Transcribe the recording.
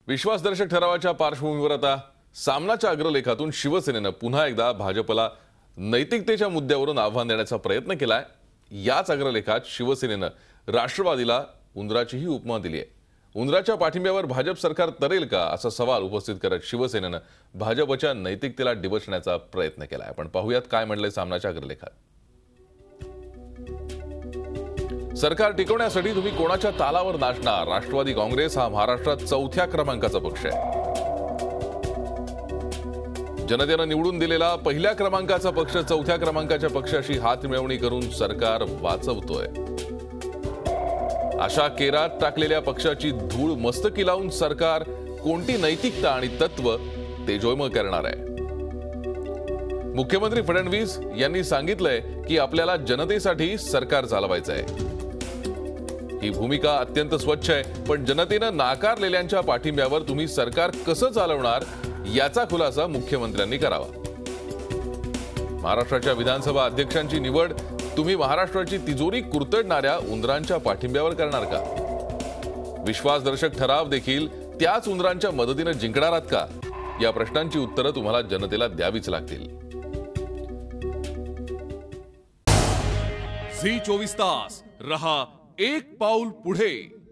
विश्वासदर्शक ठरावाच्या पार्श्वभूमीवर आता सामनाच्या अग्रलेखातून शिवसेनेनं पुन्हा एकदा भाजपला नैतिकतेच्या मुद्द्यावरून आव्हान देण्याचा प्रयत्न केलाय। याच अग्रलेखात शिवसेनेनं राष्ट्रवादीला उंदराचीही उपमा दिली आहे। उंदराच्या पाठिंब्यावर भाजप सरकार तरेल का असा सवाल उपस्थित करत शिवसेनेनं भाजपच्या नैतिकतेला डिवचण्याचा प्रयत्न केलाय। पण पाहूयात काय म्हणले सामनाच्या अग्रलेखात। सरकार टिकवण्यासाठी तुम्ही कोणाच्या तालावर नाचणार? राष्ट्रवादी काँग्रेस हा महाराष्ट्रात चौथ्या क्रमांकाचा पक्ष आहे। जनतेनं निवडून दिलेला पहिल्या क्रमांकाचा पक्ष चौथ्या क्रमांकाच्या पक्षाशी हातमिळवणी करून सरकार वाचवतोय। अशा केरात टाकलेल्या पक्षाची धूळ मस्तकी लावून सरकार कोणती नैतिकता आणि तत्व तेजोमय करणार आहे? मुख्यमंत्री फडणवीस यांनी सांगितलंय की आपल्याला जनतेसाठी सरकार चालवायचं आहे। ही भूमिका अत्यंत स्वच्छ आहे, पण जनतेनं नाकारलेल्यांच्या पाठिंब्यावर तुम्ही सरकार कसं चालवणार याचा खुलासा मुख्यमंत्र्यांनी करावा। महाराष्ट्राच्या विधानसभा अध्यक्षांची निवड तुम्ही महाराष्ट्राची तिजोरी कुरतडणाऱ्या उंदरांच्या पाठिंब्यावर करणार का? विश्वासदर्शक ठराव देखील त्याच उंदरांच्या मदतीने जिंकणार आहात का? या प्रश्नांची उत्तरं तुम्हाला जनतेला द्यावीच लागतील। झी 24 तास रहा एक पाऊल पुढे।